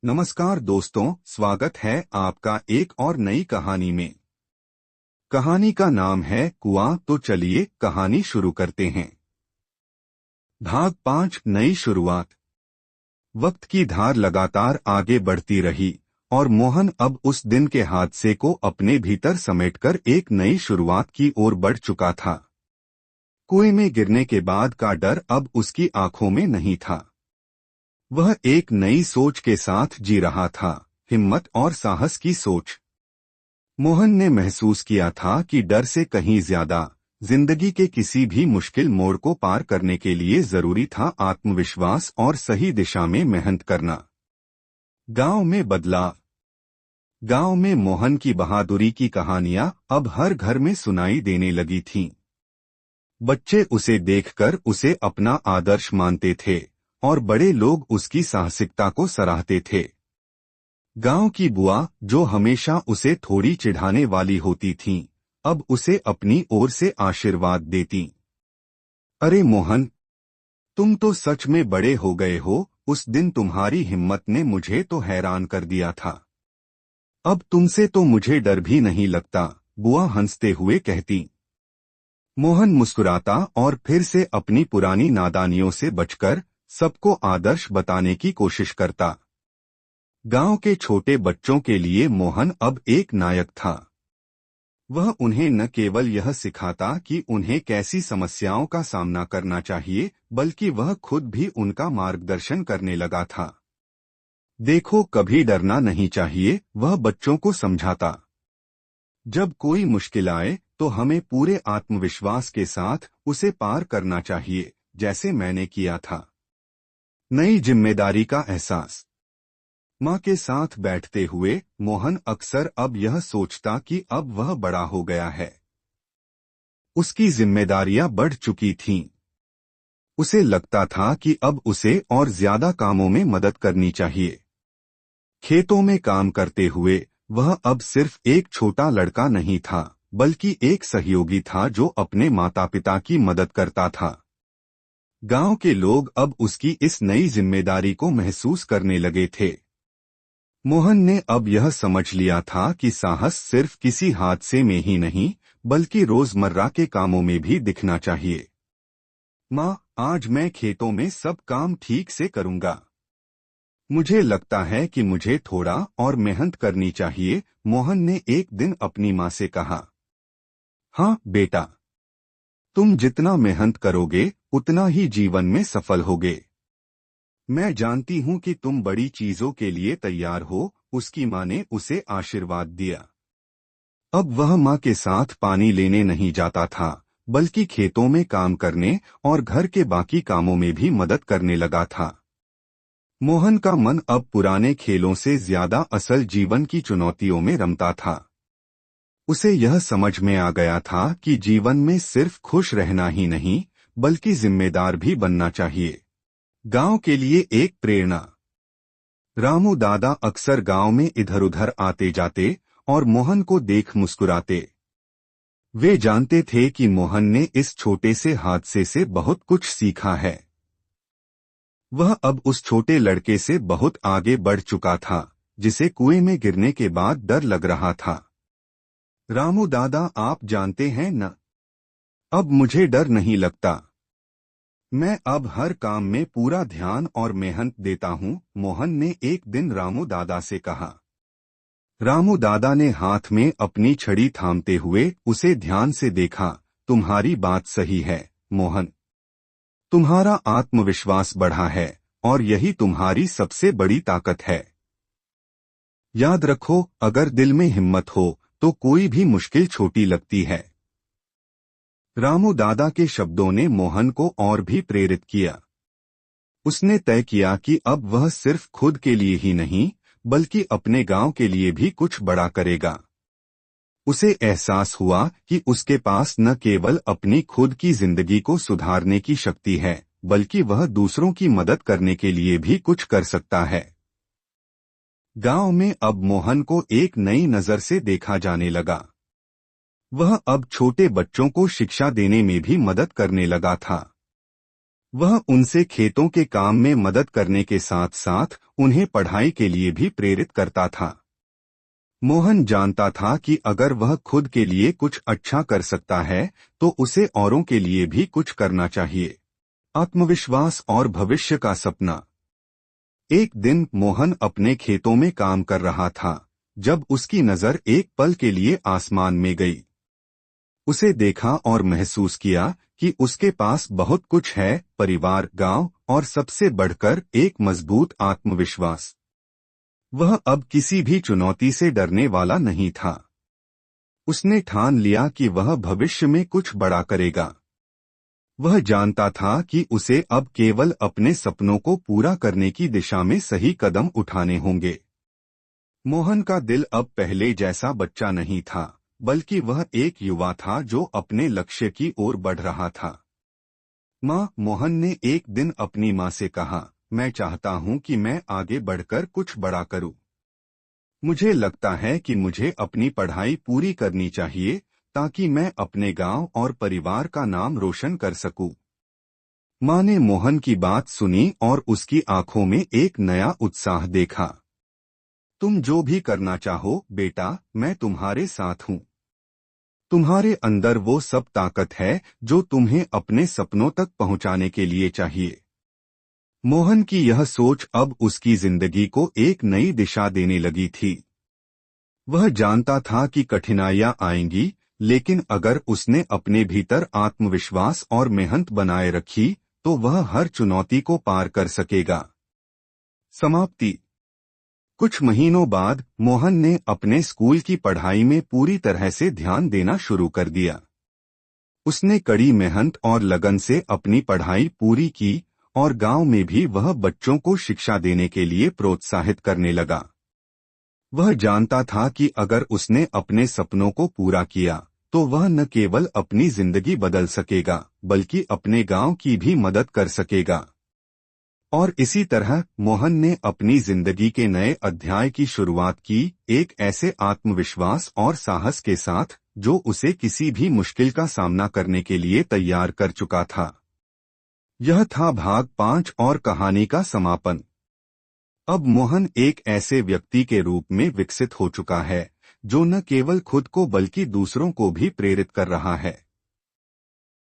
नमस्कार दोस्तों, स्वागत है आपका एक और नई कहानी में। कहानी का नाम है कुआं। तो चलिए कहानी शुरू करते हैं। भाग 5, नई शुरुआत। वक्त की धार लगातार आगे बढ़ती रही और मोहन अब उस दिन के हादसे को अपने भीतर समेटकर एक नई शुरुआत की ओर बढ़ चुका था। कुएं में गिरने के बाद का डर अब उसकी आंखों में नहीं था। वह एक नई सोच के साथ जी रहा था, हिम्मत और साहस की सोच। मोहन ने महसूस किया था कि डर से कहीं ज्यादा जिंदगी के किसी भी मुश्किल मोड़ को पार करने के लिए जरूरी था आत्मविश्वास और सही दिशा में मेहनत करना। गांव में बदलाव। गांव में मोहन की बहादुरी की कहानियां अब हर घर में सुनाई देने लगी थीं। बच्चे उसे देखकर उसे अपना आदर्श मानते थे और बड़े लोग उसकी साहसिकता को सराहते थे। गांव की बुआ, जो हमेशा उसे थोड़ी चिढ़ाने वाली होती थीं, अब उसे अपनी ओर से आशीर्वाद देती। अरे मोहन, तुम तो सच में बड़े हो गए हो। उस दिन तुम्हारी हिम्मत ने मुझे तो हैरान कर दिया था। अब तुमसे तो मुझे डर भी नहीं लगता, बुआ हंसते हुए कहती। मोहन मुस्कुराता और फिर से अपनी पुरानी नादानियों से बचकर सबको आदर्श बताने की कोशिश करता। गांव के छोटे बच्चों के लिए मोहन अब एक नायक था। वह उन्हें न केवल यह सिखाता कि उन्हें कैसी समस्याओं का सामना करना चाहिए, बल्कि वह खुद भी उनका मार्गदर्शन करने लगा था। देखो, कभी डरना नहीं चाहिए, वह बच्चों को समझाता। जब कोई मुश्किल आए तो हमें पूरे आत्मविश्वास के साथ उसे पार करना चाहिए, जैसे मैंने किया था। नई जिम्मेदारी का एहसास। माँ के साथ बैठते हुए मोहन अक्सर अब यह सोचता कि अब वह बड़ा हो गया है। उसकी जिम्मेदारियां बढ़ चुकी थीं। उसे लगता था कि अब उसे और ज्यादा कामों में मदद करनी चाहिए। खेतों में काम करते हुए वह अब सिर्फ एक छोटा लड़का नहीं था, बल्कि एक सहयोगी था जो अपने माता पिता की मदद करता था। गांव के लोग अब उसकी इस नई जिम्मेदारी को महसूस करने लगे थे। मोहन ने अब यह समझ लिया था कि साहस सिर्फ किसी हादसे में ही नहीं, बल्कि रोजमर्रा के कामों में भी दिखना चाहिए। माँ, आज मैं खेतों में सब काम ठीक से करूंगा। मुझे लगता है कि मुझे थोड़ा और मेहनत करनी चाहिए, मोहन ने एक दिन अपनी माँ से कहा। हाँ बेटा, तुम जितना मेहनत करोगे उतना ही जीवन में सफल होगे। मैं जानती हूँ कि तुम बड़ी चीजों के लिए तैयार हो, उसकी माँ ने उसे आशीर्वाद दिया। अब वह माँ के साथ पानी लेने नहीं जाता था, बल्कि खेतों में काम करने और घर के बाकी कामों में भी मदद करने लगा था। मोहन का मन अब पुराने खेलों से ज्यादा असल जीवन की चुनौतियों में रमता था। उसे यह समझ में आ गया था कि जीवन में सिर्फ खुश रहना ही नहीं, बल्कि जिम्मेदार भी बनना चाहिए। गांव के लिए एक प्रेरणा। रामू दादा अक्सर गांव में इधर उधर आते जाते और मोहन को देख मुस्कुराते। वे जानते थे कि मोहन ने इस छोटे से हादसे से बहुत कुछ सीखा है। वह अब उस छोटे लड़के से बहुत आगे बढ़ चुका था, जिसे कुएं में गिरने के बाद डर लग रहा था। रामू दादा, आप जानते हैं न, अब मुझे डर नहीं लगता। मैं अब हर काम में पूरा ध्यान और मेहनत देता हूँ, मोहन ने एक दिन रामू दादा से कहा। रामू दादा ने हाथ में अपनी छड़ी थामते हुए उसे ध्यान से देखा। तुम्हारी बात सही है मोहन, तुम्हारा आत्मविश्वास बढ़ा है और यही तुम्हारी सबसे बड़ी ताकत है। याद रखो, अगर दिल में हिम्मत हो तो कोई भी मुश्किल छोटी लगती है। रामू दादा के शब्दों ने मोहन को और भी प्रेरित किया। उसने तय किया कि अब वह सिर्फ खुद के लिए ही नहीं, बल्कि अपने गांव के लिए भी कुछ बड़ा करेगा। उसे एहसास हुआ कि उसके पास न केवल अपनी खुद की जिंदगी को सुधारने की शक्ति है, बल्कि वह दूसरों की मदद करने के लिए भी कुछ कर सकता है। गांव में अब मोहन को एक नई नजर से देखा जाने लगा। वह अब छोटे बच्चों को शिक्षा देने में भी मदद करने लगा था। वह उनसे खेतों के काम में मदद करने के साथ साथ उन्हें पढ़ाई के लिए भी प्रेरित करता था। मोहन जानता था कि अगर वह खुद के लिए कुछ अच्छा कर सकता है तो उसे औरों के लिए भी कुछ करना चाहिए। आत्मविश्वास और भविष्य का सपना। एक दिन मोहन अपने खेतों में काम कर रहा था जब उसकी नजर एक पल के लिए आसमान में गई। उसे देखा और महसूस किया कि उसके पास बहुत कुछ है, परिवार, गांव और सबसे बढ़कर एक मजबूत आत्मविश्वास। वह अब किसी भी चुनौती से डरने वाला नहीं था। उसने ठान लिया कि वह भविष्य में कुछ बड़ा करेगा। वह जानता था कि उसे अब केवल अपने सपनों को पूरा करने की दिशा में सही कदम उठाने होंगे। मोहन का दिल अब पहले जैसा बच्चा नहीं था, बल्कि वह एक युवा था जो अपने लक्ष्य की ओर बढ़ रहा था। माँ, मोहन ने एक दिन अपनी माँ से कहा, मैं चाहता हूँ कि मैं आगे बढ़कर कुछ बड़ा करूँ। मुझे लगता है कि मुझे अपनी पढ़ाई पूरी करनी चाहिए ताकि मैं अपने गांव और परिवार का नाम रोशन कर सकूं। माँ ने मोहन की बात सुनी और उसकी आंखों में एक नया उत्साह देखा। तुम जो भी करना चाहो बेटा, मैं तुम्हारे साथ हूँ। तुम्हारे अंदर वो सब ताकत है जो तुम्हें अपने सपनों तक पहुँचाने के लिए चाहिए। मोहन की यह सोच अब उसकी जिंदगी को एक नई दिशा देने लगी थी। वह जानता था कि कठिनाइयां आएंगी, लेकिन अगर उसने अपने भीतर आत्मविश्वास और मेहनत बनाए रखी तो वह हर चुनौती को पार कर सकेगा। समाप्ति। कुछ महीनों बाद मोहन ने अपने स्कूल की पढ़ाई में पूरी तरह से ध्यान देना शुरू कर दिया। उसने कड़ी मेहनत और लगन से अपनी पढ़ाई पूरी की और गांव में भी वह बच्चों को शिक्षा देने के लिए प्रोत्साहित करने लगा। वह जानता था कि अगर उसने अपने सपनों को पूरा किया तो वह न केवल अपनी जिंदगी बदल सकेगा बल्कि अपने गांव की भी मदद कर सकेगा। और इसी तरह मोहन ने अपनी जिंदगी के नए अध्याय की शुरुआत की, एक ऐसे आत्मविश्वास और साहस के साथ जो उसे किसी भी मुश्किल का सामना करने के लिए तैयार कर चुका था। यह था भाग 5 और कहानी का समापन। अब मोहन एक ऐसे व्यक्ति के रूप में विकसित हो चुका है जो न केवल खुद को बल्कि दूसरों को भी प्रेरित कर रहा है।